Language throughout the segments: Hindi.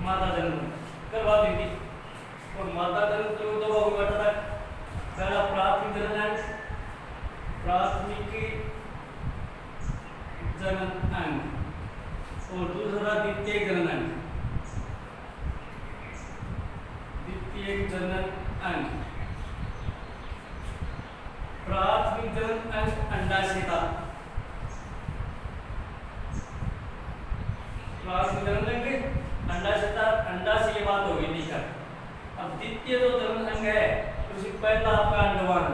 मादा जनन करवा दी थी। और मादा जनन तो दो भागों में बटा था। पहला प्राथमिक जनन अंग, प्राथमिक जनन अंग, और दूसरा द्वितीयक जनन अंग, द्वितीयक जनन अंग। प्राथमिक जनन अंग अंडाशय था, प्राथमिक जनन अंग अंडाशय था, अंडाशय की बात हो गई ठीक है। अब द्वितीय जो जनन अंग है उसमें पहला आपका अंडवान,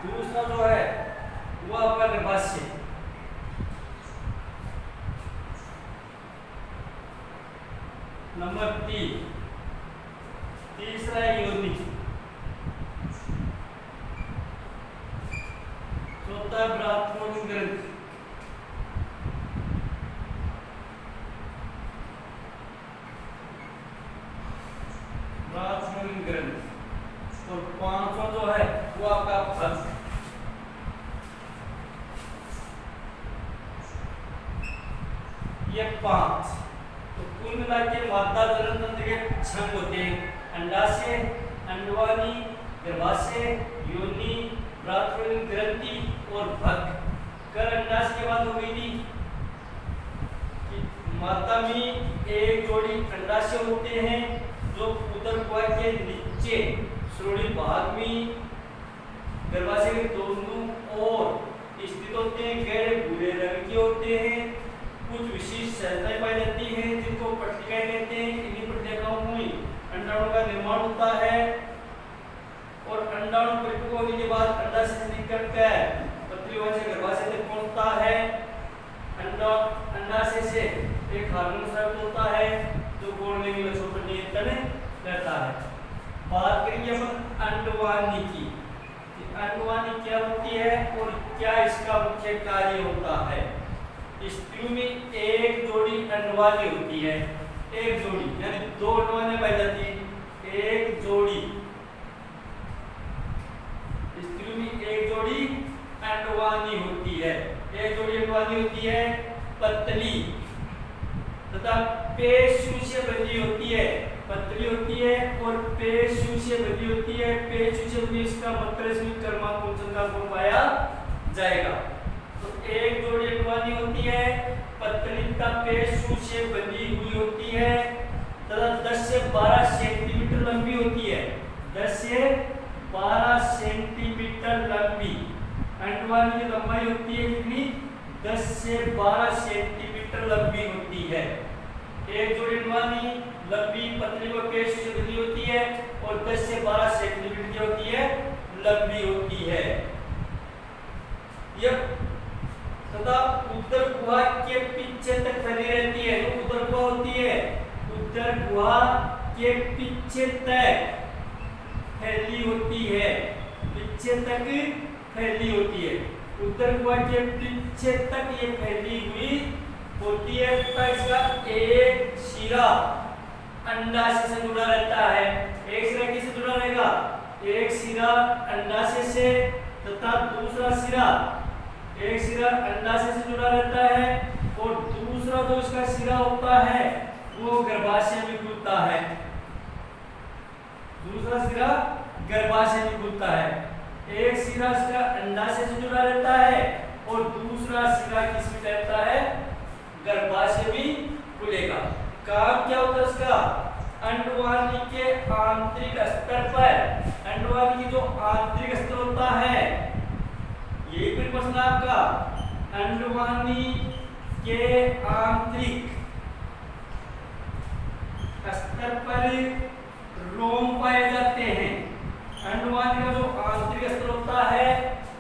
दूसरा जो है वो आपका गर्भाशय, नंबर 3 तीसरा है योनि, चौथा ब्राह्मण ग्रंथ, ब्राह्मण ग्रंथ, और पांचवा जो है वो आपका भस्म। ये 5 तो कुल मिला के मादा जनन तंत्र के 6 होते हैं, अंडाशय, अंडवानी, गर्भाशय, योनि, ब्राह्मण ग्रंथि और भग। कल अंडाशय की बात हो गई थी कि मादा में एक जोड़ी अंडाशय होते हैं जो उदर गुहा के नीचे श्रोणि भाग में गर्भाशय के दोनों ओर स्थित होते हैं, गहरे भूरे रंग के होते हैं, कुछ विशिष्ट संरचनाएं पाई जाती हैं जिनको पट्टिकाएं कहते हैं। इन्हीं पट्टिकाओं में अंडाणु का निर्माण होता है और अंडाणु परिपक्व होने के बाद अंडाशय से निकलकर पत्रीवाहक से गर्भाशय तक पहुंचता है। अंडाशय से एक हार्मोन स्रावित होता है जो कोणलिंगी बच्चों पर नियंत्रण करता है। बात करेंगे अपन अंडवानी की, अंडवानी क्या होती है और क्या इसका मुख्य कार्य होता है। स्त्रियों में एक जोड़ी अंडवानी होती है, एक जोड़ी यानी 2 अंडवानी पाई जाती है, एक जोड़ी स्त्रियों में एक जोड़ी अंडवानी होती है, एक जोड़ी अंडवानी होती है, पतली तथा पेशु से बंधी होती है, पतली होती है और पेशु से बंधी होती है। पेशु से बंधी इसका मतलब इसमें कर्माकुंचन का गुण पाया जाएगा। तो एक जोड़ी अंडवानी होती है, पतली तथा पेशु से बंधी हुई होती है तथा 10 से 12 सेंटीमीटर लंबी होती है, 10 से 12 सेंटीमीटर लंबी अंडवानी की लंबाई होती है कितनी, 10 से 12 सेंटीमीटर लंबी होती है। एक जोड़ी अंडवानी लंबी, पतली व पेशु से बंधी होती है और 10 से 12 सेंटीमीटर की होती है, लंबी होती है। यह तथा उदर गुहा के पीछे तक फैली रहती है। जो उदर गुहा होती है, उदर गुहा के पीछे तक फैली होती है, पीछे तक फैली होती है, उदर गुहा के पीछे तक ये फैली हुई होती है तथा इसका एक सिरा अंडाशय से जुड़ा रहता है। एक सिरा किससे जुड़ा रहेगा, एक सिरा अंडाशय से तथा दूसरा सिरा, एक सिरा अंडाशय से जुड़ा रहता है और दूसरा जो इसका सिरा होता है वो गर्भाशय में खुलता है, दूसरा सिरा गर्भाशय में खुलता है। एक सिरा इसका अंडाशय से जुड़ा रहता है और दूसरा सिरा किसमें रहता है, गर्भाशय में खुलेगा। काम क्या होता है इसका, अंडवानी के आंतरिक स्तर पर, अंडवानी की जो आंतरिक स्तर होता है, ये फिर प्रश्न आपका, अंडवानी के आंतरिक स्तर पर रोम पाए जाते हैं। अंडवानी का जो आंतरिक स्तर होता है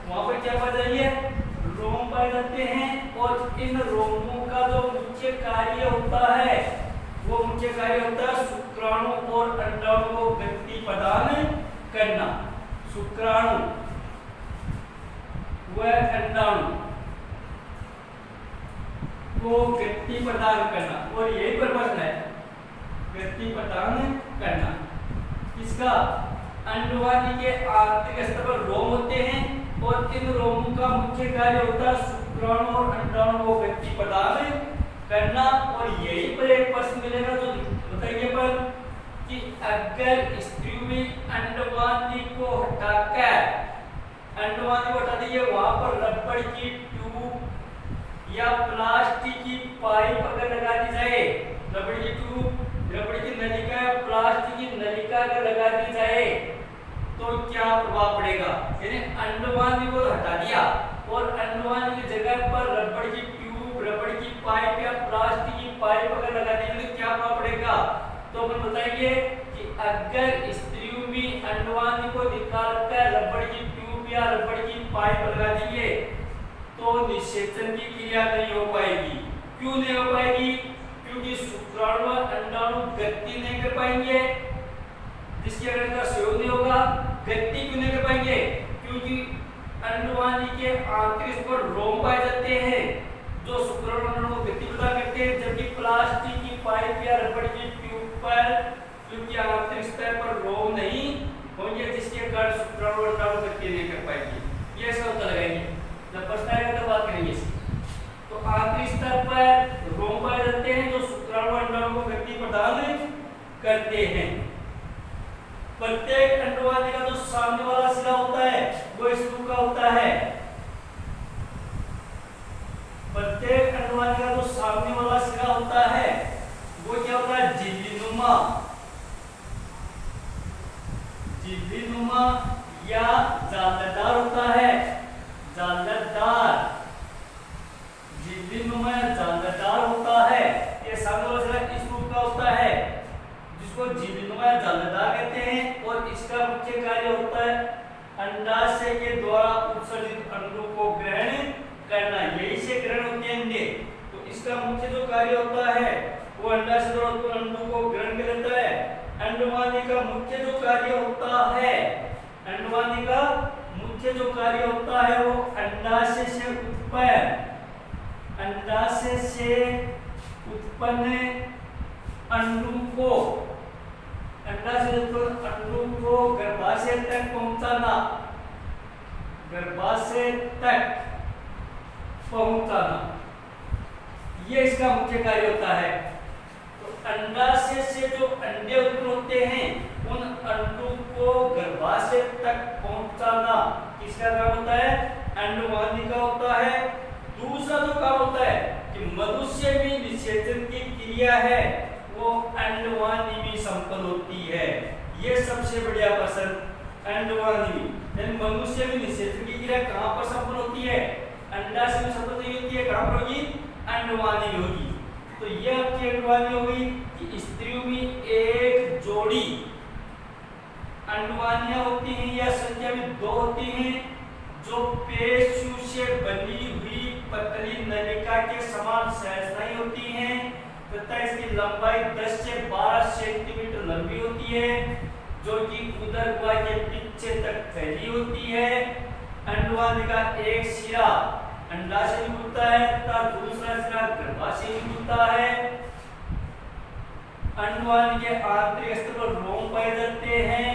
वहां पर क्या पाया जाइए, रोम पाए जाते हैं और इन रोमों का जो मुख्य कार्य होता है वो मुख्य कार्य होता है शुक्राणु और अंडाणु को गति प्रदान करना। शुक्राणु व अंडाणु को गति प्रदान करना, और यही पर प्रश्न है, गति प्रदान करना। इसका अंडवानी के आंतरिक स्तर पर रोम होते हैं और इन रोमों का मुख्य कार्य होता है शुक्राणु और अंडाणु को गति प्रदान करना। और यही पर एक प्रश्न मिलेगा जो बताइए पर कि अगर स्त्रियों में अंडवानी को हटा दीजिए, वहां पर रबड़ की ट्यूब या प्लास्टिक की पाइप अगर लगा दी जाए, रबड़ की ट्यूब, रबड़ की नलिका या प्लास्टिक की नलिका अगर लगा दी जाए तो क्या प्रभाव पड़ेगा। यानी अंडवानी को हटा दिया और अंडवानी की जगह पर रबड़ की ट्यूब, रबड़ की पाइप या प्लास्टिक की पाइप अगर लगा दी तो क्या प्रभाव पड़ेगा। तो अपन बताएंगे कि अगर स्त्रियों में अंडवानी को निकालकर रबड़ की ट्यूब या रबड़ की पाइप लगा देंगे तो निषेचन की क्रिया नहीं हो पाएगी। क्यों नहीं हो पाएगी? क्योंकि शुक्राणु और अंडाणु गति नहीं कर पाएंगे, जिसके कारण का सहयोग नहीं होगा। गति क्यों नहीं कर पाएंगे? क्योंकि अंडवानी के आंतरिक पर रोम पाए जाते हैं जो शुक्राणु और अंडाणु को गति प्रदान करते हैं, जबकि प्लास्टिक की पाइप या रबड़ की ट्यूब पर क्योंकि आंतरिक स्तर पर रोम नहीं होंगे, जिसके कारण शुक्राणु और अंडाणु गति नहीं कर पाएंगे। ये सब लगाएंगे जब प्रश्न आएगा तब बात करेंगे इसकी। तो आंतरिक स्तर पर रोम पाए जाते हैं जो शुक्राणु और अंडाणु को गति प्रदान करते हैं। प्रत्येक अंडवानी का जो सामने वाला सिरा होता है वो इस रूप का होता है। प्रत्येक अंडवानी का जो सामने वाला सिरा होता है वो क्या होता है? झिल्लीनुमा, झिल्लीनुमा या जालदार होता है। जालदार, झिल्लीनुमा या जालदार होता है। ये सामने वाला सिरा इस रूप का होता है जिसको झिल्लीनुमा या जालदार कहते हैं। और इसका मुख्य कार्य होता है अंडाशय के द्वारा उत्सर्जित अणु को ग्रहण करना। यही से ग्रहण होते हैं अंडे। तो इसका मुख्य जो कार्य होता है वो अंडाशय द्वारा उत्पन्न अणु को ग्रहण कर लेता है। अंडवानी का मुख्य जो कार्य होता है, अंडवानी का मुख्य जो कार्य होता है वो अंडाशय से उत्पन्न अणु को, अंडाशय उत्पन्न अणु को गर्भाशय तक पहुंचाना, गर्भाशय तक पहुंचाना, ये इसका मुख्य कार्य होता है। तो अंडाशय से जो अंडे उत्पन्न होते हैं उन अंडों को गर्भाशय तक पहुंचाना किसका काम होता है? अंडवानी का होता है। दूसरा जो काम होता है कि मनुष्य में निषेचन की क्रिया है वो अंडवानी में संपन्न होती है। ये सबसे बढ़िया प्रश्न। अंडवानी में यानी मनुष्य में निषेचन की क्रिया कहां पर संपन्न होती है? अंडाशय में संपन्न नहीं होती है। कहां पर होगी? अंडवानी में होगी। तो ये आपकी अंडवानी हो गई कि स्त्रियों में एक जोड़ी अंडवानियां होती हैं या संख्या में 2 होती हैं जो पेशियों से बनी हुई पतली नलिका के समान सहस्राई होती हैं तथा इसकी लंबाई 10 से 12 सेंटीमीटर लंबी होती है जो कि उदर गुहा के पीछे तक फैली होती है। अंडवानी का एक सिरा अंडाशय में खुलता है तथा दूसरा सिरा गर्भाशय में खुलता है। अंडवानी के आंतरिक स्तर पर रोम पाए जाते हैं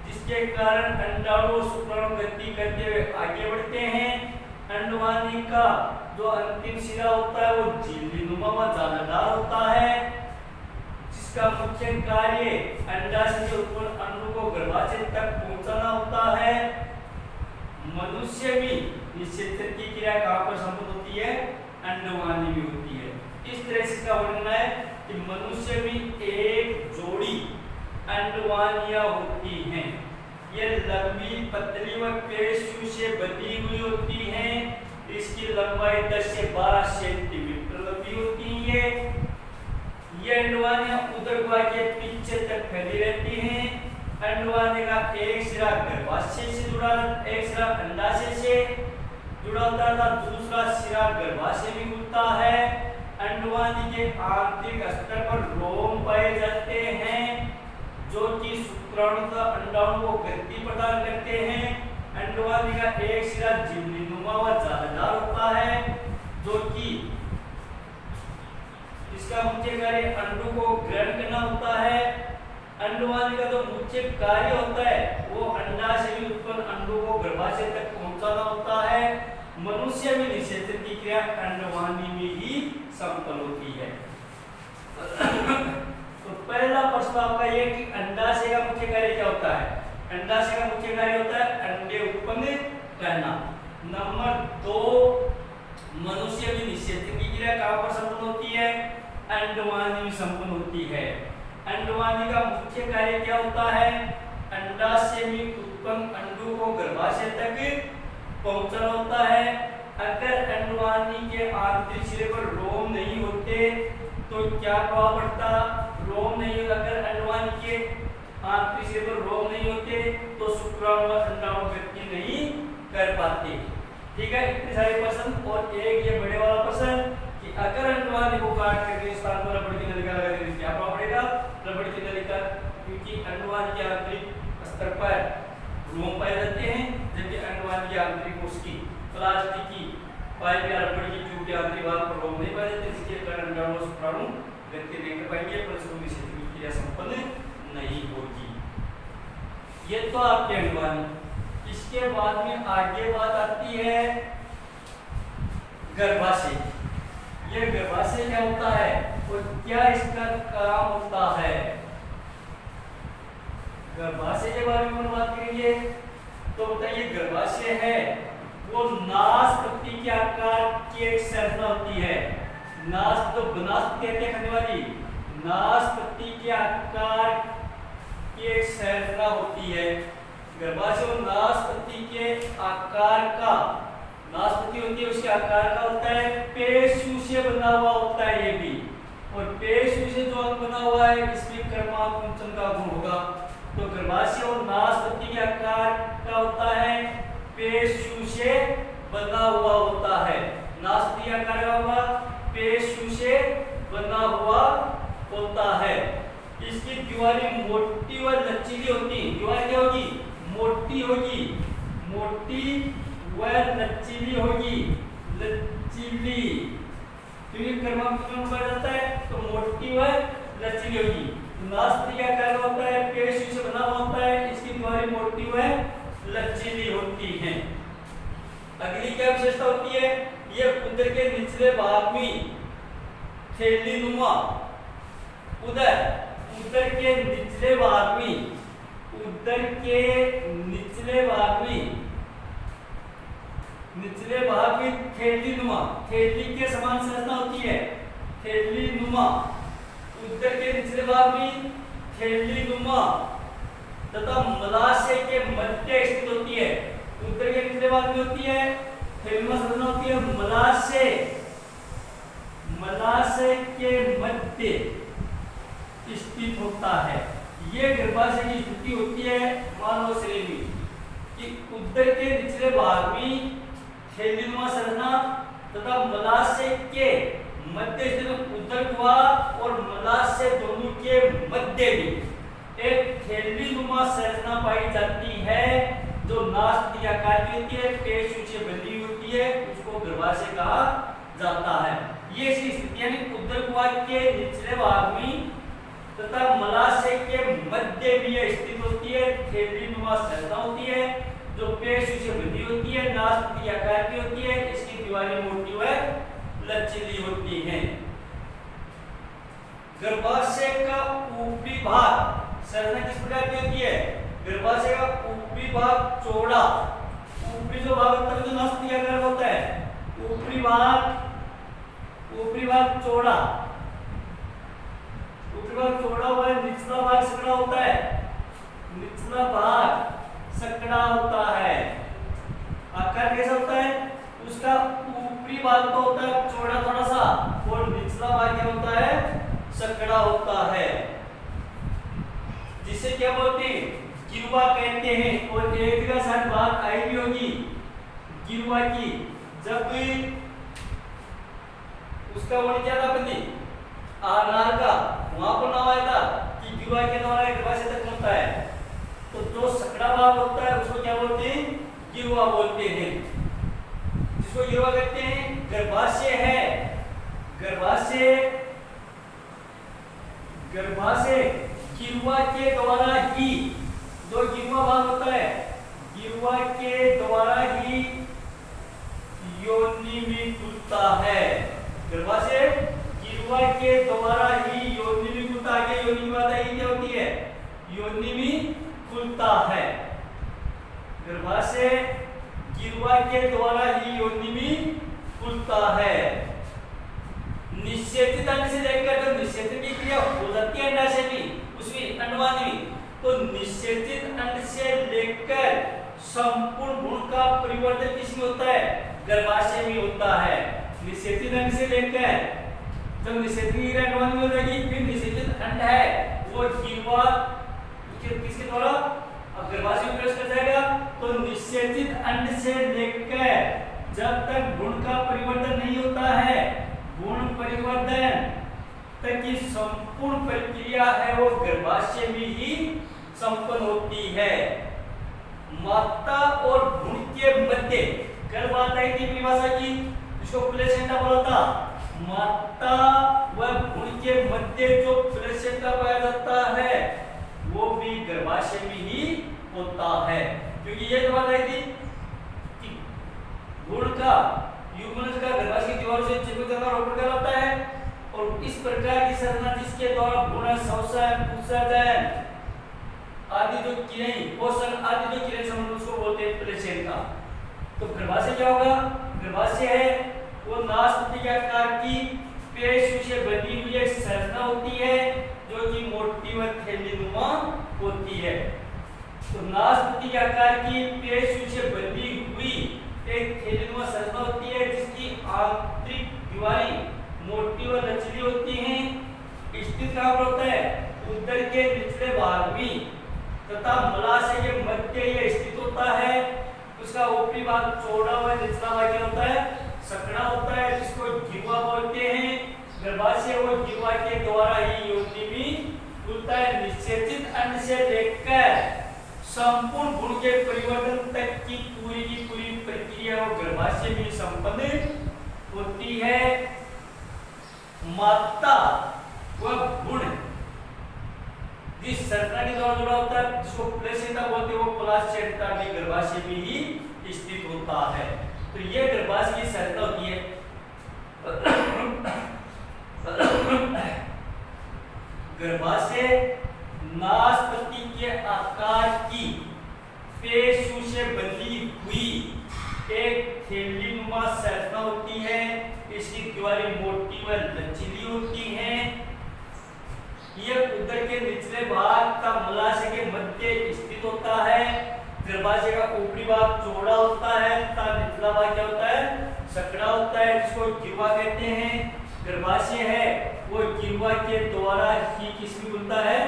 जिसके कारण अंडाणु और शुक्राणु गति करते हुए आगे बढ़ते हैं। अंडवानी का जो अंतिम सिरा होता है वो झिल्लीनुमा व जालदार होता है जिसका मुख्य कार्य अंडाशय से उत्पन्न अणु को गर्भाशय तक पहुंचाना होता है। मनुष्य में निषेचन की क्रिया कहां पर संपन्न होती है? अंडवानी में होती है। इस तरह से इसका वर्णन है कि मनुष्य में एक जोड़ी अंडवानियां होती हैं। ये लंबी पतली व पेशियों से बनी हुई होती हैं। इसकी लंबाई 10 से 12 सेंटीमीटर लंबी होती है। ये अंडवानियां उदर गुहा के पीछे तक फैली रहती हैं। अंडवानी का एक सिरा गर्भाशय से जुड़ा, एक सिरा अंडाशय से जुड़ा होता था, दूसरा सिरा गर्भाशय में खुलता है। अंडवानी के आंतरिक स्तर पर रोम पाए जाते हैं जो कि शुक्राणु तथा अंडाणु को गति प्रदान करते हैं। अंडवानी का एक सिरा झिल्लीनुमा व जालदार होता है जो कि इसका मुख्य कार्य अंडों को ग्रहण करना होता है। अंडवानी का जो मुख्य कार्य होता है वो अंडाशय में उत्पन्न अंडों को गर्भाशय तक पहुंचाना होता है। मनुष्य में निषेचन की क्रिया अंडवानी में ही संपन्न होती है। तो पहला प्रश्न आपका ये कि अंडाशय का मुख्य कार्य क्या होता है? अंडाशय का मुख्य कार्य होता है अंडे उत्पन्न करना। नंबर 2, मनुष्य में निषेचन की क्रिया कहां पर संपन्न होती है? अंडवानी में संपन्न होती है। अंडवानी का मुख्य कार्य क्या होता है? अंडाशय में उत्पन्न अंडों को गर्भाशय तक पहुंचाना होता है। अगर अंडवानी के आंतरिक सिरे पर रोम नहीं होते तो क्या प्रभाव पड़ता? रोम नहीं, अगर अंडवानी के आंतरिक सिरे पर रोम नहीं होते तो शुक्राणु व अंडाणु वृद्धि नहीं कर पाते। ठीक है, इतने सारे प्रश्न। और एक ये बड़े वाला प्रश्न कि अगर अंडवानी को काट करके स्थान पर रबड़ की नलिका लगा दें क्या प्रभाव पड़ेगा? रबड़ की नलिका, क्योंकि अंडवानी के आंतरिक स्तर पर रोम पाए जाते हैं, जबकि अंडवानी के आंतरिक उसकी प्लास्टिक की पाइप या रबड़ की ट्यूब के आंतरिक भाग पर रोम नहीं पाए जाते, जिसके कारण अंडाणु और शुक्राणु वृद्धि नहीं कर पाएंगे, परस्पर निषेचन की क्रिया संपन्न नहीं होगी। ये तो आपके अंडवानी। इसके बाद में आगे बात आती है गर्भाशय। ये गर्भाशय क्या होता है और क्या इसका काम होता है? गर्भाशय के बारे में बात करेंगे तो बताइए, गर्भाशय है वो नासपति के आकार की एक संरचना होती है। नास तो बनास्पति कहते हैं खाने वाली, नासपति के आकार की एक संरचना होती है। गर्भाशय नासपति के आकार का, नासपति होती है उसके आकार का होता है, पेशु से बना हुआ होता है ये भी। और पेशु से जो बना हुआ है इसमें कर्माकुंचन का गुण होगा। तो गर्भाशय और नासपति के आकार का होता है, पेशु से बना हुआ होता है। नासपति का आकार का होगा, पेशु से बना हुआ होता है। इसकी दीवारें मोटी व लचीली होती हैं। दीवार क्या होगी? मोटी होगी, मोटी व लचीली होगी, लचीली, क्योंकि कर्माकुंचन बढ़ जाता है तो मोटी व लचीली होगी। नासपति का आकार होता है, पेशु से बना हुआ होता है, इसकी दीवारें मोटी व लचीली होती हैं। अगली क्या विशेषता होती है? ये उदर के निचले भाग में थैली नुमा, उदर के निचले भाग में, उदर के निचले भाग में, निचले भाग में थैली नुमा, थैली के समान संरचना होती है, थैली नुमा। उदर के निचले भाग में थैली नुमा तथा मलाशय के मध्य स्थित होती है। उदर के निचले भाग में होती है थैली नुमा संरचना होती है, मलाशय के मध्य स्थित होता है। ये गर्भाशय की स्थिति होती है मानव शरीर में कि उदर के निचले भाग में थैलीनुमा संरचना तथा मलाशय के मध्य स्थित उदर द्वार और मलाशय दोनों के मध्य में एक थैलीनुमा संरचना पाई जाती है जो नासपति आकार की होती है, पेशु से बनी होती है, उसको गर्भाशय कहा जाता है। ये स्थिति यानी उदर द्वार के निचले भाग में तथा मलाशय के मध्य में स्थित होती है, थैलीनुमा संरचना होती है जो पेशु से बनी होती है, नासपति आकार की होती है, इसकी दीवारें मोटी व लचीली होती हैं। गर्भाशय का ऊपरी भाग संरचना किस प्रकार की होती है? गर्भाशय का ऊपरी भाग चौड़ा, ऊपरी जो भाग होता है जो नासपति आकार होता है, ऊपरी भाग चौड़ा, ऊपरी भाग चौड़ा हुआ है, निचला भाग सकड़ा होता है, निचला भाग सकड़ा होता है। आकार कैसा होता है? उसका ऊपरी भाग तो होता है चौड़ा थोड़ा सा और निचला भाग क्या होता है? सकड़ा होता है, जिसे क्या बोलते हैं? गिरुआ कहते हैं। और एक का साथ बात आई भी होगी गिरुआ की, जब उसका वर्ड क्या था बंदी आनार का, वहां पर नाम आया था कि गिरुआ के द्वारा गर्भाशय तक पहुंचता है। तो जो सकड़ा भाग होता है उसको क्या बोलते हैं? गिरुआ बोलते हैं, जिसको गिरुआ कहते हैं। गर्भाशय है, गर्भाशय गिरुआ के द्वारा ही, जो गिरुआ भाग होता है गिरुआ के द्वारा ही योनि में खुलता है। गर्भाशय गिरवा के द्वारा ही योनि में खुलता है। आगे योनि की बात आएगी क्या होती है, योनि में खुलता है। गर्भाशय गिरवा के द्वारा ही योनि में खुलता है। निषेचित अंड से लेकर जब निषेचन की क्रिया हो जाती है अंडाशय की, उसमें अंडवानी में, तो निषेचित अंड से लेकर संपूर्ण भ्रूण का परिवर्तन किसमें होता है, गर्भाशय में होता है। निषेचित अंड से लेकर जब निषेचन की क्रिया अंडवानी में हो जाएगी, फिर निषेचित अंड है वो गिरवा किसके द्वारा अब गर्भाशय में प्रवेश कर जाएगा। तो निषेचित अंड से लेकर जब तक भ्रूण का परिवर्तन नहीं होता है, भ्रूण परिवर्तन तक की संपूर्ण प्रक्रिया है वो गर्भाशय में ही संपन्न होती है। माता और भ्रूण के मध्य कल बात आई थी परिभाषा की, जिसको प्लेसेंटा बोला था। माता व भ्रूण के मध्य जो प्लेसेंटा पाया जाता है वो भी गर्भाशय में ही होता है। क्योंकि ये जो बात आई थी कि भ्रूण का युग्मनज का गर्भाशय की दीवारों से चिपक जाना रोपण कहलाता है, और इस प्रकार की संरचना जिसके द्वारा भ्रूण संवर्धन, उत्सर्जन आदि जो क्रियाएं, पोषण आदि जो क्रियाएं संबंध उसको बोलते हैं प्लेसेंटा। तो गर्भाशय क्या होगा, गर्भाशय है वो नासपति के आकार की पेशियों से बनी हुई एक संरचना होती है जो कि मोटी व थैलीनुमा होती है। तो नासपति के आकार की पेशियों से बनी हुई एक थैलीनुमा संरचना होती है जिसकी आंतरिक दीवारें मोटी व लचीली होती हैं। स्थित कहाँ पर होता है, उदर के निचले भाग में तथा मलाशय के मध्य ये स्थित होता है। उसका ऊपरी भाग चौड़ा व निचला भाग क्या होता है, सकड़ा होता है, जिसको गिरवा बोलते हैं। गर्भाशय वो गिरवा के द्वारा ही योनि में खुलता है। निषेचित अंड से लेकर संपूर्ण भ्रूण के परिवर्तन तक की पूरी प्रक्रिया वो गर्भाशय में संपन्न होती है। माता व भ्रूण जिस संरचना के द्वारा जुड़ा होता है, जिसको प्लेसेंटा बोलते हैं, वो प्लासेंटा भी गर्भाशय में ही स्थित होता है। तो ये गर्भाशय की संरचना होती है। गर्भाशय नासपति के आकार की पेशियों से बनी हुई एक थैलीनुमा संरचना होती है। इसकी दीवारें मोटी व लचीली होती हैं। यह उदर के निचले भाग का मलाशय के मध्य स्थित होता है। गर्भाशय का ऊपरी भाग चौड़ा होता है तथा निचला भाग क्या होता है, सकड़ा होता है, जिसको गिरवा कहते हैं। गर्भाशय है वो गिरवा के द्वारा ही किसमें खुलता है,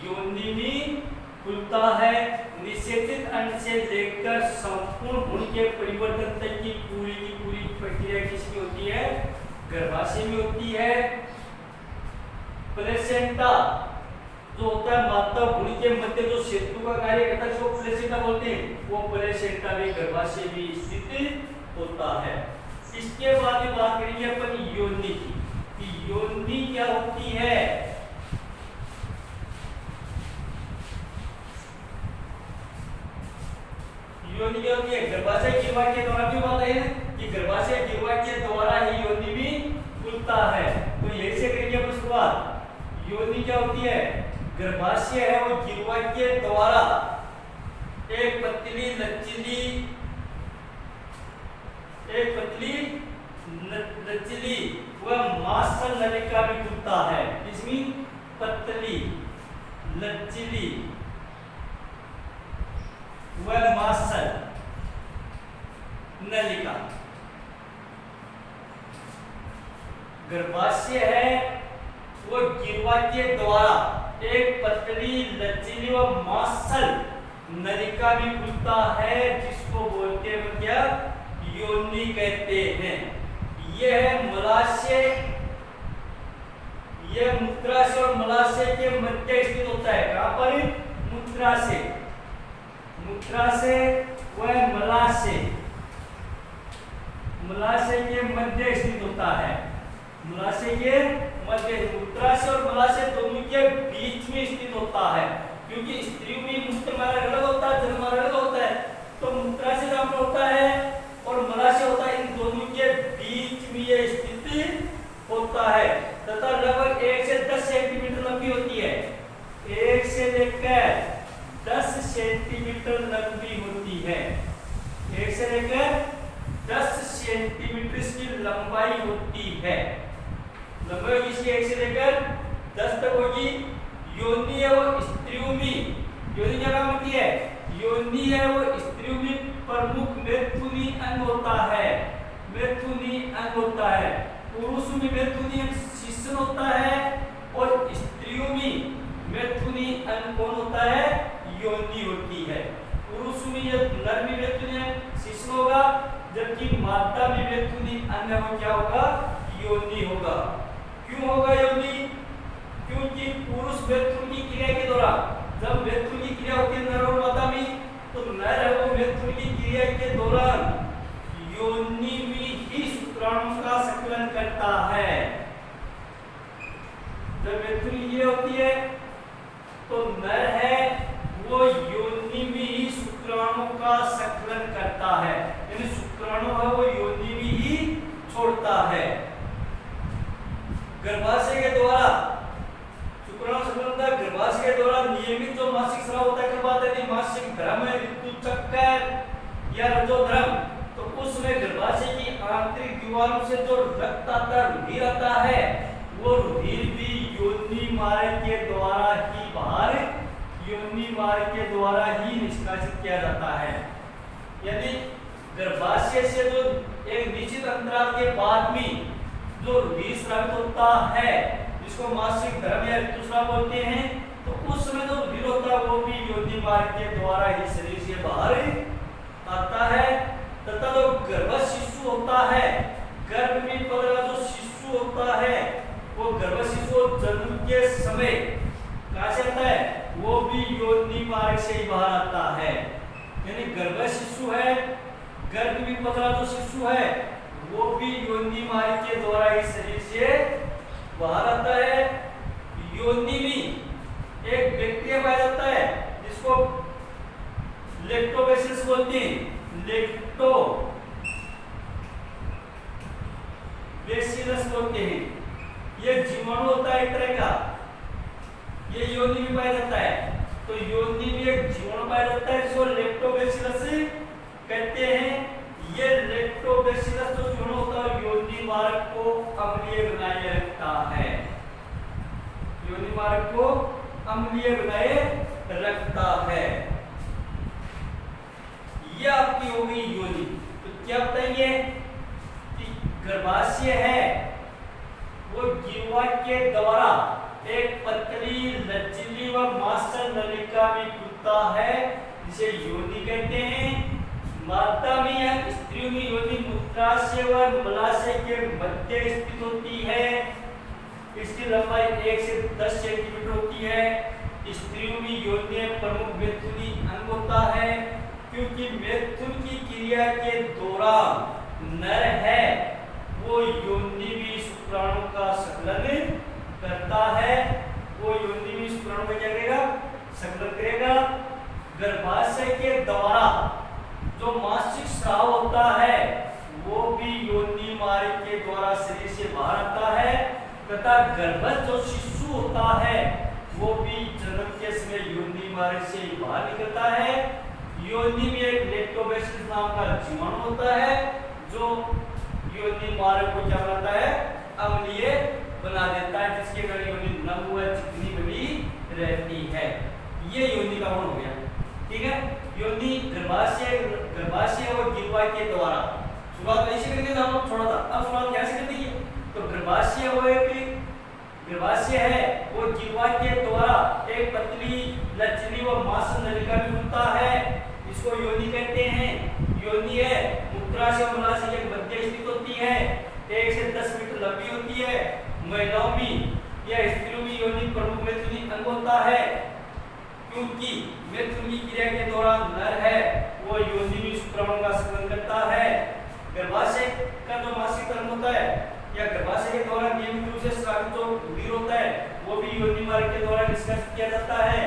योनि में खुलता है। निषेचित अंड से लेकर संपूर्ण भ्रूण के परिवर्तन तक की पूरी प्रक्रिया किसकी होती है, गर्भाशय में होती है। प्लेसेंटा जो होता है माता भ्रूण के मध्य जो सेतु का कार्य करता है, जिसको प्लेसेंटा बोलते हैं, वो प्लेसेंटा भी गर्भाशय में स्थित होता है। इसके बाद में बात करेंगे अपन योनि की, कि योनि क्या होती है। योनि क्या होती है, गर्भाशय गिरवा के द्वारा भी बात है कि गर्भाशय गिरवा के द्वारा ही योनि भी खुलता है। तो यही से करेंगे अपन शुरुआत। योनि क्या होती है, गर्भाशय है वो गिरवा के द्वारा एक पतली लचीली व मांसल नलिका भी खुलता है। इसमें पतली लचीली व मांसल नलिका गर्भाशय है वो गिरवा के द्वारा एक पतली लचीली व मांसल नलिका भी खुलता है, जिसको बोलते हैं क्या, योनि कहते हैं। यह मलाशय, यह मूत्राशय और मलाशय के मध्य स्थित होता है। कहां पर, मूत्राशय व मलाशय के मध्य स्थित होता है। मलाशय के मध्य, मूत्राशय और मलाशय दोनों के बीच में स्थित होता है। क्योंकि स्त्रियों में मूत्र अलग होता है, जन्म अलग होता है, तो मूत्राशय जहां पर होता है और मलाशय होता है, इन दोनों तथा लगभग 1 से 10 सेंटीमीटर लंबी होती है। 1 से लेकर 10 सेंटीमीटर लंबी होती है। 1 से लेकर 10 सेंटीमीटर इसकी लंबाई होती है। लंबाई इसकी 1 से लेकर 10 तक होगी। योनि है वो स्त्रियुमी, योनि क्या काम होती है? योनि है वो स्त्रियुमी प्रमुख मैथुनी अंग होता है। मैथुनी अंग होता है। पुरुष में मैथुनी अंग शिश्न होता है और स्त्रियों में मैथुनी अंग कौन होता है? योनि होती है। पुरुष में ये नर में मैथुनी अंग शिश्न होगा, जबकि मादा में मैथुनी अंग वो क्या होगा? योनि होगा। क्यों होगा योनि? क्योंकि पुरुष मैथुन की क्रिया के दौरान, जब मैथुन की क्रिया होती है नर और मादा में, तो नर है वो मैथुन की क्रिया के दौरान योनि में ही शुक्राणु का संकलन करता है। जब मैथुन ये होती है तो नर है वो योनि में ही शुक्राणु का संकलन करता है, यानी शुक्राणु है वो योनि में ही छोड़ता है। गर्भाशय के द्वारा शुक्राणु संकलन गर्भाशय के दौरान नियमित जो मासिक स्राव होता है, कब आता है? मासिक धर्म, ऋतुचक्र या रजोधर्म, तो उसमें गर्भाशय की आंतरिक दीवारों से जो रक्त आता है, रुधिर आता है, वो रुधिर भी योनि मार्ग के द्वारा ही बाहर, योनि मार्ग के द्वारा ही निष्कासित किया जाता है। यानी गर्भाशय से जो एक निश्चित अंतराल के बाद में जो रुधिर स्रावित होता है, जिसको मासिक धर्म या ऋतुस्राव बोलते हैं, तो उस समय जो रुधिर होता है वो भी योनि मार्ग के द्वारा ही शरीर से बाहर आता है। तथा जो गर्भ शिशु होता है, गर्भ में पल रहा जो शिशु होता है, वो गर्भ शिशु जन्म के समय कहां से आता है? वो भी योनि मार्ग से ही बाहर आता है। यानी गर्भ शिशु है, गर्भ में पल रहा जो शिशु है, वो भी योनि मार्ग के द्वारा ही शरीर से बाहर आता है। योनि में एक बैक्टीरिया पाया जाता है जिसको लैक्टोबैसिलस बोलते हैं। लैक्टोबैसिलस बोलते हैं। ये जीवाणु होता है एक तरह का, ये योनि में पाया जाता है। तो योनि में एक जीवाणु पाया जाता है जिसको लैक्टोबैसिलस कहते हैं। ये लैक्टोबैसिलस जो जीवाणु होता है योनि मार्ग को अम्लीय बनाए रखता है। योनि मार्ग को अम्लीय बनाए रखता है। यह आपकी हो गई योनि। तो क्या बताएंगे कि गर्भाशय है वो जीवा के द्वारा एक पतली लचीली व मांसल नलिका में खुलता है, जिसे योनि कहते हैं। मादा में या स्त्रियों में योनि मूत्राशय व मलाशय के मध्य स्थित होती है। इसकी लंबाई 1 से 10 सेंटीमीटर होती है। स्त्रियों में योनि प्रमुख मैथुनी अंग होता है, क्योंकि मैथुन की क्रिया के दौरान नर है वो योनि में शुक्राणु का संकलन करता है। वो योनि में शुक्राणु का क्या करेगा? संकलन करेगा। गर्भाशय के द्वारा जो मासिक स्राव होता है वो भी योनि मार्ग के द्वारा शरीर से बाहर आता है। तथा गर्भस्थ जो शिशु होता है वो भी जन्म के समय योनि मार्ग से बाहर निकलता है। योनि में एक लैक्टोबैसिलस नाम का जीवाणु होता है जो योनि मार्ग को क्या बनाता है? अम्लीय बना देता है, जिसके कारण योनि नम व चिकनी बनी रहती है। ये योनि का गुण हो गया। ठीक है, योनि गर्भाशय और गिरवा के द्वारा शुरुआत ऐसे करके हम लोग छोड़ा था। अब शुरुआत कैसे करते हैं? तो गर्भाशय है वो गिरवा के द्वारा एक पतली लचीली व मांसल नलिका में खुलता है, इसको योनि कहते हैं। योनि है मूत्राशय और मलाशय के मध्य स्थित होती है, 1 से 10 मीटर लंबी होती है। महिलाओं में या स्त्रियों में योनि प्रमुख मैथुनी अंग होता है, क्योंकि मैथुन की क्रिया के दौरान नर है वो योनि में शुक्राणु का संकलन करता है। गर्भाशय का जो मासिक धर्म होता है या गर्भाशय के दौरान नियमित रूप से स्रावित जो रुधिर होता है वो भी योनि मार्ग के द्वारा निष्कासित किया जाता है।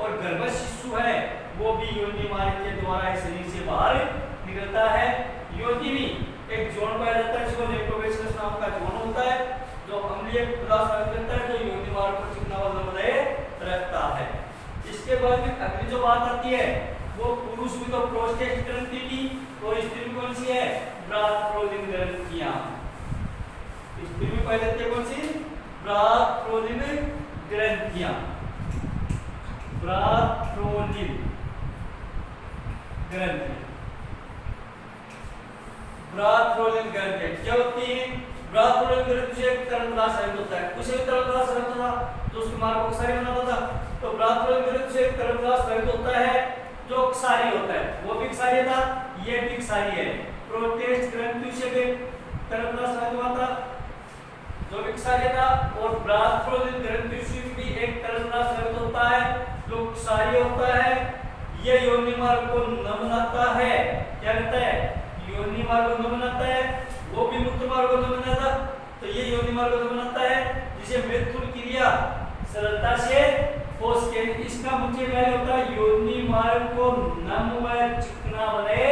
और गर्भस्थ शिशु है वो भी योनि मार्ग के द्वारा शरीर से बाहर निकलता है। योनि में एक जीवाणु पाया जाता है जिसको लैक्टोबैसिलस नाम का जीवाणु होता है। जो अम्लीय पदार्थ स्रावित करता है, जो योनि मार्ग पर चिकना वजन बनाए रखता है। इसके बाद में अगली जो बात आती है वो पुरुष में तो प्रोस्टेट ग्रंथि की, और स्त्री में कौन सी है? ब्राथ्रोलिन ग्रंथियां। स्त्री में पाई जाती है कौन सी? ब्राथ्रोलिन ग्रंथियां। ब्राथ्रोलिन ग्रंथि, ब्राथ्रोलिन ग्रंथि क्या होती है? ब्राथ्रोलिन ग्रंथि से एक तरल पदार्थ स्रावित होता है, उसे भी तरल पदार्थ स्रावित होता था जो उसके मार्ग को क्षारीय बनाता था। तो ब्राथ्रोलिन ग्रंथि से एक तरल पदार्थ स्रावित होता है जो क्षारीय होता है, वो भी क्षारीय था, ये भी क्षारीय है। प्रोटेस्ट ग्रंथि से भी तरल पदार्थ स्रावित हुआ था जो भी क्षारीय था, और ब्राथ्रोलिन ग्रंथि से भी एक तरल पदार्थ स्रावित होता है जो क्षारीय होता है। ये योनि मार्ग को न बनाता है, क्या कहता है? योनि मार्ग को न बनाता है, वो भी मूत्र मार्ग को न बनाता, तो ये योनि मार्ग को न बनाता है, जिसे मृत्यु क्रिया सरलता से हो सके। इसका मुख्य कार्य होता है योनि मार्ग को नम व चिकना बनाए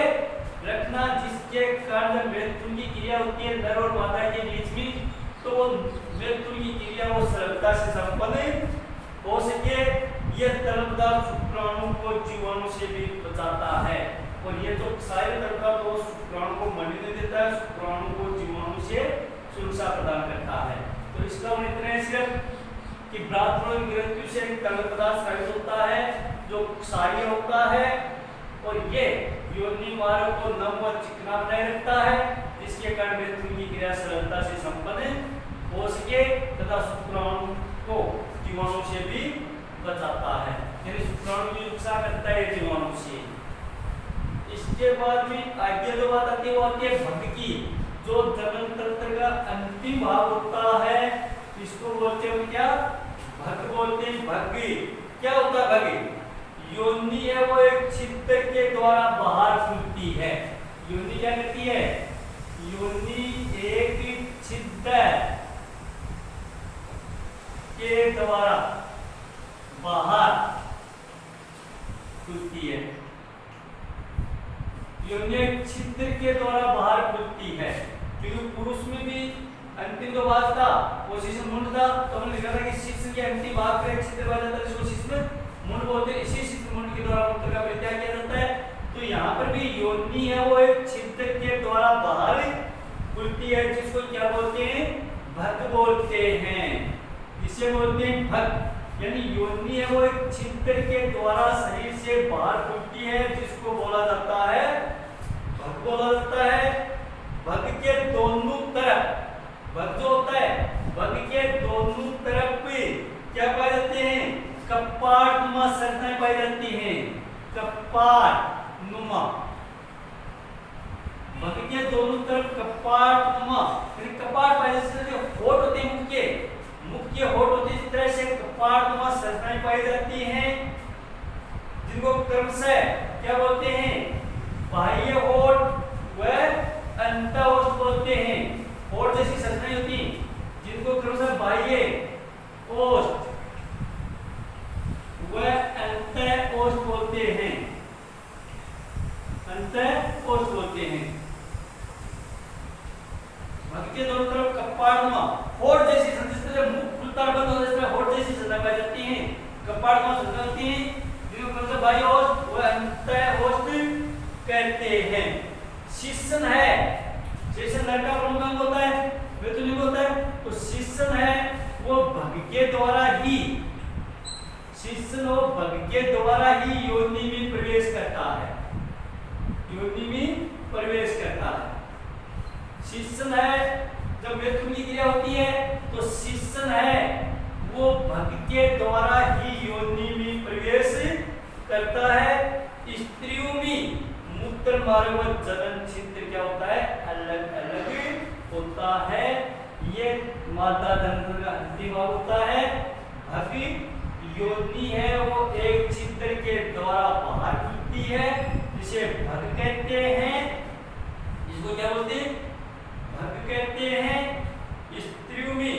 रखना, जिसके कारण मृत्यु की क्रिया होती है नर और मादा के बीच में, तो वो मृत्यु की क्रिया वो सरलता से संपन्न हो सके। यह तरल पदार्थ शुक्राणु को जीवाणु से भी बचाता है, और ये जो क्षारीय तरल पदार्थ वो शुक्राणु को मरने नहीं देता है, शुक्राणु को जीवाणु से सुरक्षा प्रदान करता है। तो इसका इतना है सिर्फ कि ब्राथ्रोलिन ग्रंथि से एक तरल पदार्थ स्रावित होता है जो क्षारीय होता है, और ये योनि मार्ग को नम व चिकना बनाए रखता है, जिसके कारण मृत्यु की क्रिया सरलता से संपन्न हो सके तथा शुक्राणु को जीवाणु से भी बचाता है, यानी शुक्राणु की रक्षा करता है जीवाणु से। इसके बाद में आगे जो बात आती है वो आती है भग की, जो जनन तंत्र का अंतिम भाग होता है, इसको बोलते हैं क्या? भग बोलते हैं। भग क्या होता है? भग योनि है वो एक छिद्र के द्वारा बाहर खुलती है। योनि क्या करती है? योनि एक छिद्र के द्वारा बाहर खुलती है। योनि एक छिद्र के द्वारा बाहर खुलती है, क्योंकि पुरुष में भी अंतिम जो भाग था वो शिश्न मुंड था, तो हमने लिखा था कि शिश्न के अंतिम भाग पर एक छिद्र पाया जाता है जिसको शिश्न मुंड बोलते हैं। इसी शिश्न मुंड के द्वारा मूत्र का परित्याग किया जाता है। तो यहाँ पर भी योनि है वो एक छिद्र के द्वारा बाहर खुलती है, जिसको क्या बोलते हैं? भग बोलते हैं। इसे बोलते हैं भग, यानी योनि है वो एक छिद्र के द्वारा शरीर से बाहर खुलती है, जिसको बोला जाता है भग बोला जाता है। भग के दोनों तरफ, भग जो होता है भग के दोनों तरफ क्या पाए जाते हैं? कपाट नुमा संरचनाएं पाई जाती हैं। कपाट नुमा, भग के दोनों तरफ कपाट नुमा, यानी कपाट पाए जाते हैं। जो होठ होते हैं मुख्य होठ होते हैं, इस तरह से कपाट नुमा संरचनाएं पाई जाती हैं, जिनको क्रमशः क्या बोलते हैं? बाह्य होठ व अंतःहोठ बोलते हैं। होठ जैसी संरचनाएं होती हैं जिनको क्रमशः बाह्य ओष्ठ व अंतःओष्ठ बोलते हैं। अंतःओष्ठ बोलते हैं। भग के दोनों तरफ कपाटनुमा होठ जैसी संरचना, मुख खुलता बंद हो जाता है, होठ जैसी संरचना पाई जाती है। कपाटनुमा संरचना होती है जिनको क्रमशः बाह्य ओष्ठ व अंतःओष्ठ कहते हैं। शिश्न है, शिश्न नर का प्रमुख अंग होता है, मृत्युलिंग होता है। तो शिश्न है वो भग के द्वारा ही, शिश्न वो भग के द्वारा ही योनि में प्रवेश करता है, योनि में प्रवेश करता है। शिश्न है, जब मृत्यु की क्रिया होती है तो शिश्न है वो भग के द्वारा ही योनि में प्रवेश करता है। स्त्रियों में मूत्र मार्ग व जनन छिद्र क्या होता है? अलग अलग होता है। ये मादा तंत्र का अंतिम भाग होता है। भग योनि है वो एक छिद्र के द्वारा बाहर खुलती है, जिसे भग कहते हैं। इसको क्या बोलते हैं? भग कहते हैं। स्त्रियों में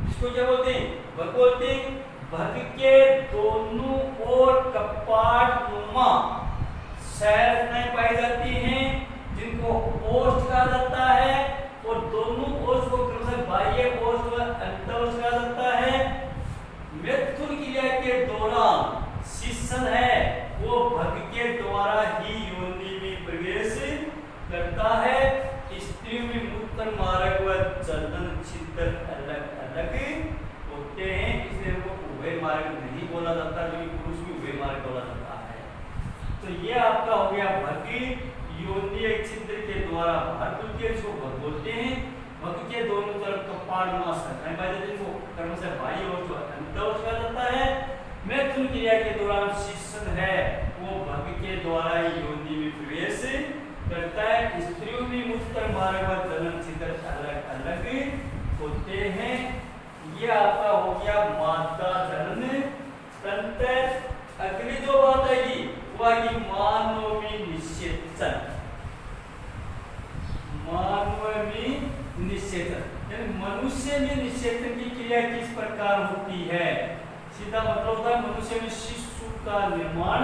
इसको क्या बोलते हैं? भग बोलते हैं। भग के दोनों ओर कपाट नुमा संरचनाएं पाई जाती हैं, जिनको ओष्ठ कहा जाता है, और दोनों बाह्य ओष्ठ व अंतःओष्ठ कहा जाता है। मैथुन क्रिया के दौरान शिशन है वो भग के द्वारा ही योनि में प्रवेश करता है। स्त्री में मूत्र मार्ग व जनन छिद्र अलग अलग होते हैं, इसलिए वो उभय मार्ग नहीं बोला जाता, जो पुरुष में उभय मार्ग बोला जाता है। तो ये आपका हो गया भग योनि एक छिद्र के द्वारा बाहर खुलती है, इसको भग बोलते हैं। भग के दोनों तरफ कपाड़ मांस को कर्म से बाह्य ओष्ठ अंतःओष्ठ कहा जाता है। मैथुन क्रिया के दौरान शिशन है वो भग के द्वारा योनि में प्रवेश करता है। स्त्रियों में मूत्र मार्ग व जनन छिद्र अलग अलग होते हैं। ये आपका हो गया मादा जनन तंत्र। अगली जो बात आएगी वो आएगी मानव में निषेचन। मानव में निषेचन यानी मनुष्य में निषेचन की क्रिया किस प्रकार होती है। सीधा मतलब होता है मनुष्य में शिशु का निर्माण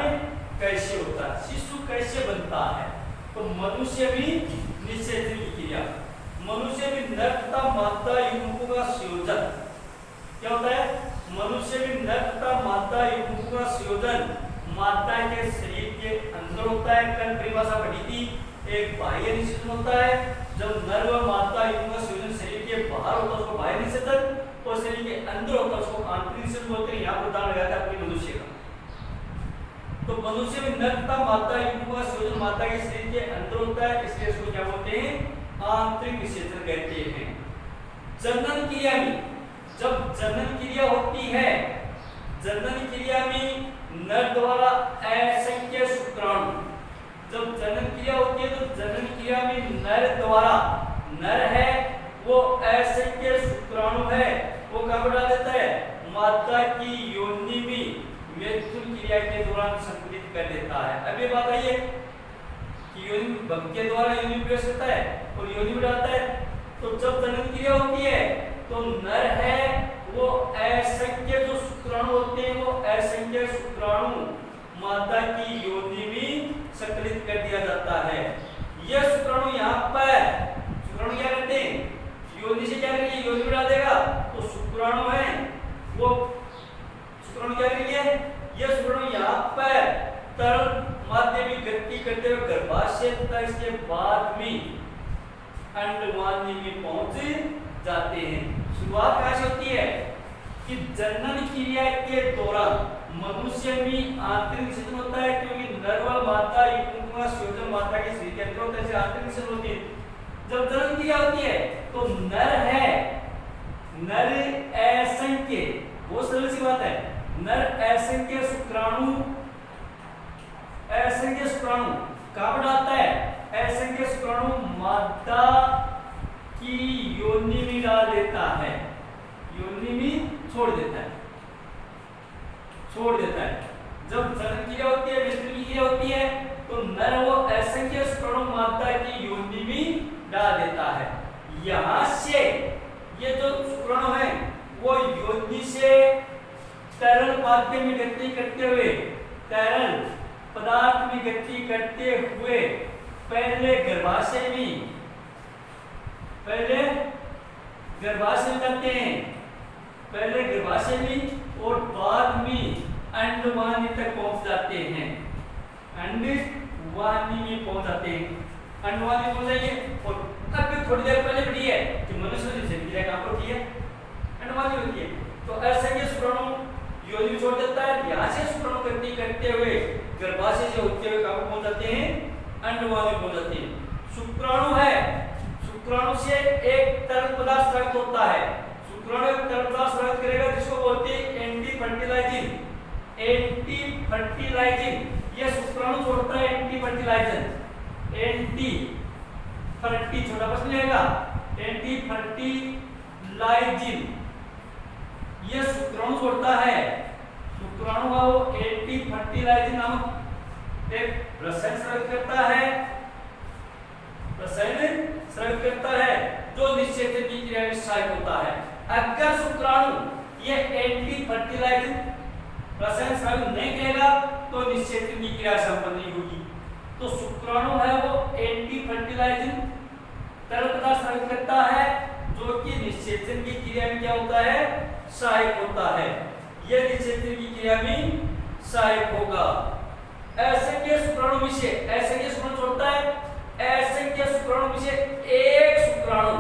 कैसे होता है, शिशु कैसे बनता है। तो मनुष्य भी निषेचन की क्रिया, मनुष्य में नर तथा मादा युग्मकों का संयोजन क्या होता है। मनुष्य में नर तथा मादा युग्मकों का संयोजन मादा के शरीर के अंदर होता है। कल परिभाषा पढ़ी थी, एक बाह्य निषेचन होता है। जब नर व मादा युग्म का संयोजन शरीर के बाहर होता है उसको बाह्य निषेचन, और शरीर के अंदर होता है उसको आंतरिक निषेचन बोलते हैं। यहाँ उदाहरण लगाते हैं अपने मनुष्य का। तो मनुष्य में नर तथा मादा युग्म का संयोजन मादा के शरीर के अंदर होता है, इसलिए इसको क्या बोलते हैं, आंतरिक निषेचन कहते हैं। जनन क्रिया में जब जनन क्रिया होती है, जनन क्रिया में नर द्वारा असंख्य शुक्राणु, जब जनन क्रिया होती है तो जनन क्रिया में नर द्वारा, नर है वो असंख्य शुक्राणु है वो कब डाल देता है, मादा की योनि में मैथुन क्रिया के दौरान संकलित कर देता है। अब ये बात आई है कि योनि भग के द्वारा योनि में प्रवेश करता है और योनि में डालता है। तो जब जनन क्रिया होती है तो नर है वो असंख्य जो शुक्राणु होते हैं वो असंख्य शुक्राणु मादा की योनि में संकलित कर दिया जाता है। यह शुक्राणु यहाँ पर शुक्राणु क्या करते हैं, योनि से क्या करेंगे, योनि में डाल देगा। तो शुक्राणु है वो शुक्राणु क्या करेंगे, यह शुक्राणु यहाँ पर तरल माध्यम में गति करते हुए गर्भाशय तथा इसके बाद में अंडवानी में पहुंच जाते हैं। शुरुआत कहाँ से होती है कि जनन क्रिया के दौरान मनुष्य में आंतरिक निषेचन होता है, क्योंकि नर व मादा युग्म का संयोजन मादा के शरीर के अंदर होता है, आंतरिक निषेचन होती है। जब जनन क्रिया होती है तो नर है, नर असंख्य, वो सरल सी बात है, नर असंख्य शुक्राणु कहाँ पर डालता है, असंख्य शुक्राणु मादा की योनि में डाल देता है, योनि में छोड़ देता है। जब जनन क्रिया होती है, मैथुन क्रिया होती है तो नर वो असंख्य शुक्राणु मादा की योनि में डाल देता है। यहाँ से ये जो शुक्राणु है वो योनि से तरल माध्यम में गति करते हुए, तरल पदार्थ में गति करते हुए पहले गर्भाशय में जाते हैं, पहले गर्भाशय में और बाद में अंडवानी तक पहुंच जाते हैं, अंडवानी में पहुंच जाते हैं। अंडवानी पहुंच जाएंगे और अब थोड़ी देर पहले पढ़ी है कि मनुष्य में जैसे क्रिया कहाँ होती है, अंडवानी होती है। तो ऐसा ये शुक्राणु योनि में छोड़ देता है, यहाँ से शुक्राणु गति करते हुए गर्भाशय से होते हुए कहाँ पहुंच जाते हैं, अंडवानी पहुंच जाते हैं। शुक्राणु है, शुक्राणु से एक तरल पदार्थ स्रावित होता है, शुक्राणु एक तरल पदार्थ स्रावित करेगा जिसको बोलते हैं एंटी फर्टिलाइजिंग। ये शुक्राणु छोड़ता है एंटी फर्टी छोटा प्रश्न लेगा, एंटी फर्टिलाइजिंग ये शुक्राणु छोड़ता है। शुक्राणु का वो एंटी फर्टिलाइजिंग नामक एक रसायन स्रावित करता है जो निषेचन की क्रिया में सहायक होता है। अगर शुक्राणु ये एंटी फर्टिलाइजिंग रसायन स्रावित नहीं करेगा तो निषेचन की क्रिया संपन्न नहीं होगी। तो शुक्राणु है वो एंटी फर्टिलाइजिंग तरल पदार्थ स्रावित करता है जो कि निषेचन की क्रिया में क्या होता है, सहायक होता है। यह निषेचन की क्रिया में सहायक होगा। असंख्य शुक्राणु में से असंख्य शुक्राणु छोड़ता है, असंख्य शुक्राणु में से एक शुक्राणु,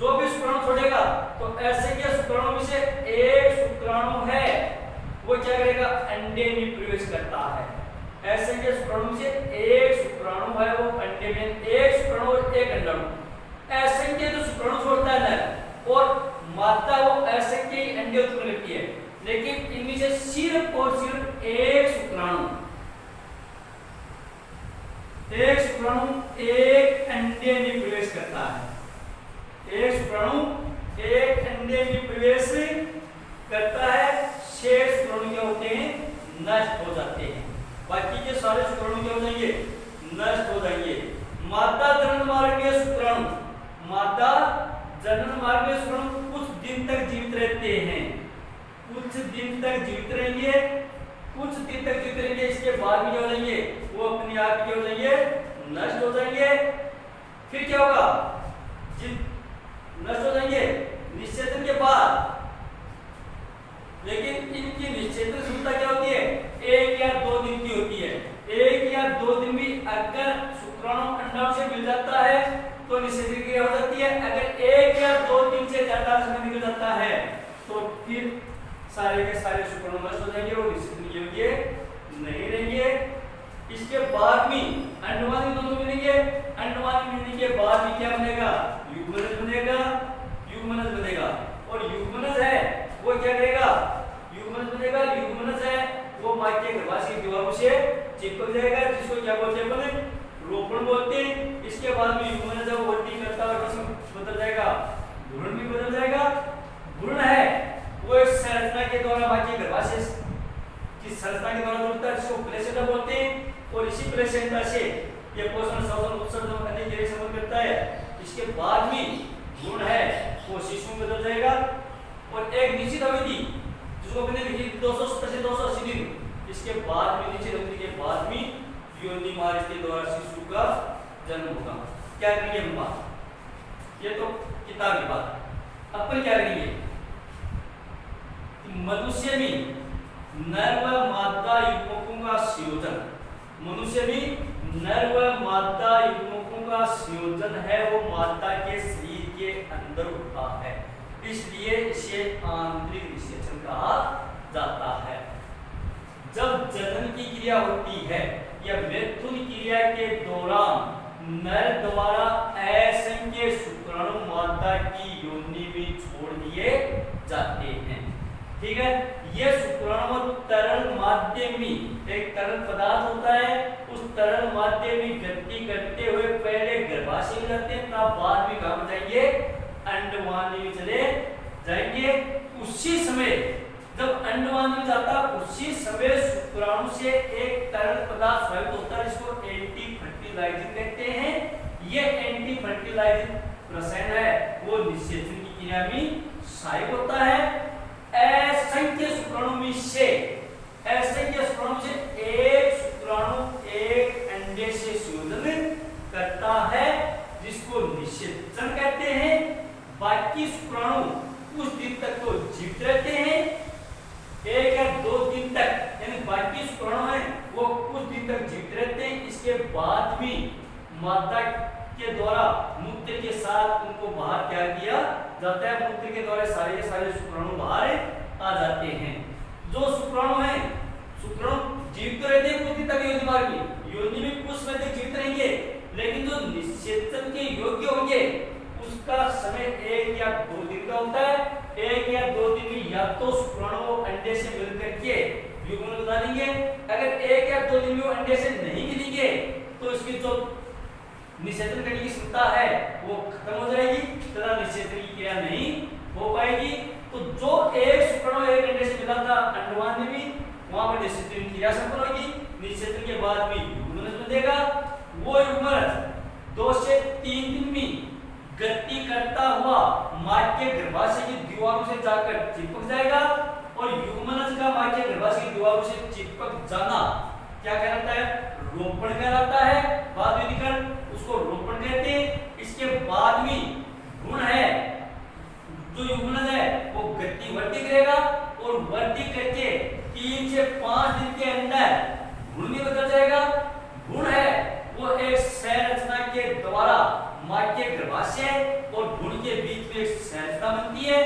जो भी शुक्राणु छोड़ेगा तो असंख्य शुक्राणु में से एक शुक्राणु है वो क्या करेगा, अंडे में प्रवेश करता है। असंख्य शुक्राणु में से एक शुक्राणु है वो अंडे में, एक शुक्राणु और एक अंडाणु। असंख्य जो शुक्राणु छोड़ता है नर और मादा वो असंख्य अंडे उत्पन्न करती है, लेकिन इनमें से सिर्फ और सिर्फ एक शुक्राणु एक अंडे में प्रवेश करता है। एक शुक्राणु एक अंडे में प्रवेश करता है, शेष शुक्राणु क्या होते हैं, नष्ट हो जाते हैं। बाकी के सारे शुक्राणु क्या हो जाएंगे, नष्ट हो जाएंगे। मादा जनन मार्ग में शुक्राणु, मादा जनन मार्ग में शुक्राणु कुछ दिन तक जीवित रहते हैं, कुछ दिन तक जीवित रहेंगे, कुछ दिन तक जीवित रहेंगे। इसके बाद में क्या हो जाएंगे, वो अपने आप क्या हो जाएंगे, नष्ट हो जाएंगे। फिर क्या होगा, नष्ट हो जाएंगे निषेचन के बाद। लेकिन इनकी निषेचन क्षमता क्या होती है, 1 या 2 दिन की होती है। 1 या 2 दिन भी अगर शुक्राणु अंडाणु से मिल जाता है तो निषेचन क्रिया हो जाती है। अगर 1 या 2 दिन से ज्यादा समय निकल जाता है तो फिर सारे के सारे शुक्राणु नष्ट हो जाएंगे और निषेचन योग्य नहीं रहेंगे। इसके बाद में अंडवानी दोनों मिलेंगे, अंडवानी मिलने के बाद में क्या बनेगा, युग्मनज बनेगा, युग्मनज बनेगा। और युग्मनज है वो क्या करेगा, युग्मनज बनेगा, युग्मनज है वो मां के गर्भाशय की दीवारों से चिपक जाएगा, जिसको क्या बोलते हैं अपन, रोपण बोलते हैं। इसके बाद में युग्मनज वो वृद्धि करता है और किस्म बदल जाएगा, भ्रूण भी बदल जाएगा। भ्रूण है वो इस संरचना के द्वारा मां के गर्भाशय की संरचना के द्वारा जुड़ता है, जिसको प्लेसेंटा बोलते हैं। और इसी प्लेसेंटा से ये पोषण शोषण उत्सर्जन अन्य क्रिया संबंध करता है। इसके बाद में भ्रूण है वो शिशु में बदल जाएगा और एक निश्चित अवधि जिसको मैंने लिखी 270 से 280 दिन, इसके बाद में निश्चित अवधि के बाद में योनि मार्ग के द्वारा शिशु का जन्म होगा। क्या करेंगे हम बात, ये तो किताब की बात। अपन क्या करेंगे, मनुष्य में नर व मादा युग्मकों का संयोजन, मनुष्य में नर व मादा युग्मकों का संयोजन है वो मादा के शरीर के अंदर होता है, इसलिए इसे आंतरिक निषेचन कहा जाता है। जब जनन की क्रिया होती है या मैथुन क्रिया के दौरान नर द्वारा असंख्य शुक्राणु मादा की योनि में छोड़ दिए जाते हैं। ठीक है, ये शुक्राणु तरल माध्यम में, एक तरल पदार्थ होता है, उस तरल माध्यम में गति करते हुए पहले गर्भाशय में जाते हैं, तब बाद में कहां जाएंगे, अंडवानी में चले जाएंगे। उसी समय जब अंडवानी में जाता उसी समय शुक्राणु से एक तरल पदार्थ स्रावित होता है, जिसको एंटी फर्टिलाइजिंग कहते हैं। ये एंटी फर्टिलाइजिंग रसायन है वो निषेचन की क्रिया में सहायक होता है। असंख्य शुक्राणु में से एक शुक्राणु एक अंडे से संयोजन करता है, जिसको निषेचन कहते हैं। बाकी शुक्राणु कुछ दिन तक तो जीवित रहते हैं, 1 या 2 दिन तक, यानी बाकी शुक्राणु हैं वो कुछ दिन तक जीवित रहते हैं। इसके बाद भी मादा के द्वारा मूत्र के साथ उनको बाहर त्याग दिया जाता है। मूत्र के द्वारा सारे के सारे शुक्राणु बाहर आ जाते हैं। जो शुक्राणु हैं, शुक्राणु जीवित रहते हैं कुछ दिन तक योनि मार्ग में, योनि में कुछ समय तक जीवित रहेंगे, लेकिन जो निषेचन के योग्य होंगे उसका समय 1 या 2 दिन का होता है। 1 या 2 दिन में या तो शुक्राणु अंडे से मिलकर के युग्मन बना देंगे, अगर 1 या 2 दिन में वो अंडे से नहीं मिलेंगे तो इसकी जो निषेचन करने की क्षमता है वो खत्म हो जाएगी तथा निषेचन की क्रिया नहीं हो पाएगी। तो जो एक शुक्राणु एक अंडे से मिला था अंडवान में भी, वहां पर निषेचन की क्रिया संपन्न होगी। निषेचन के बाद भी युग्मनज बनेगा, वो युग्मनज 2 से 3 दिन में गति करता हुआ मां के गर्भाशय की दीवारों से जाकर चिपक जाएगा। और युग्मनज का मां के गर्भाशय की दीवारों से चिपक जाना क्या कहलाता है, रोपण कहलाता है। बाद में निकल उसको रोपण कहते हैं। इसके बाद में भ्रूण है, जो युग्मनज है वो गति वृद्धि करेगा और वृद्धि करके 3 से 5 दिन के अंदर भ्रूण में बदल जाएगा। भ्रूण है वो एक संरचना के द्वारा मां के गर्भाशय और भ्रूण के बीच में एक संरचना बनती है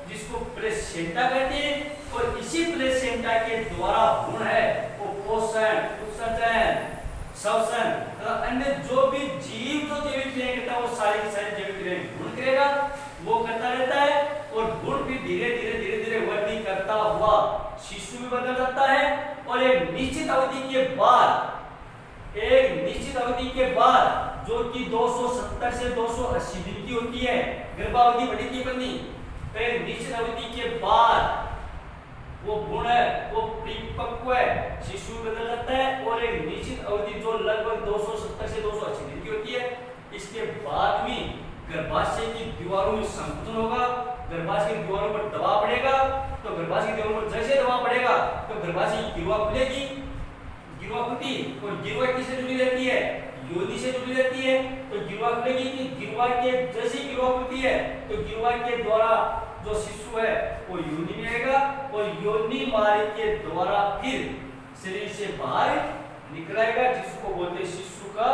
जिसको प्लेसेंटा कहते हैं, और इसी प्लेसेंटा के द्वारा भ्रूण है वो पोषण, उत्सर्जन, श्वसन तथा अन्य जो भी जीव जो जैविक क्रिया करता है वो सारी की सारी जैविक क्रियाएं भ्रूण करेगा, वो करता रहता है और भ्रूण भी धीरे धीरे वृद्धि करता हुआ शिशु में बदल जाता है। और एक निश्चित अवधि के बाद जो कि 270 से 280 दिन की होती है, गर्भावधि बढ़ी थी अपनी, तो एक निश्चित अवधि के बाद वो भ्रूण है वो परिपक्व है, शिशु में बदल जाता है। और एक निश्चित अवधि जो लगभग 270 से 280 दिन की होती है, इसके बाद में गर्भाशय की दीवारों में संकुचन होगा, गर्भाशय की दीवारों पर दबाव पड़ेगा, तो गर्भाशय की दीवारों पर जैसे दबाव पड़ेगा तो गर्भाशय की गिरवा खुलेगी, गिरवा खुलती और गिरवा किससे जुड़ी रहती है, योनि से जुड़ी रहती है, तो गिरवा खुलेगी कि गिरवा के जैसे गिरवा खुलती है तो गिरवा के द्वारा जो शिशु है वो योनि में आएगा और योनि मार्ग के द्वारा फिर शरीर से बाहर निकल आएगा, जिसको बोलते हैं शिशु का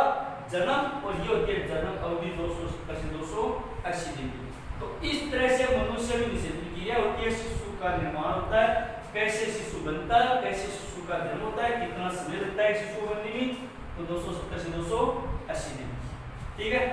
जन्म। और ये होती है जन्म अवधि 270 से 280 दिन की। तो इस तरह से मनुष्य में निषेचन क्रिया होती है, शिशु का निर्माण होता है, कैसे शिशु बनता है, कैसे शिशु का जन्म होता है, कितना समय लगता है शिशु बनने में, तो 270 से 280 दिन। ठीक है।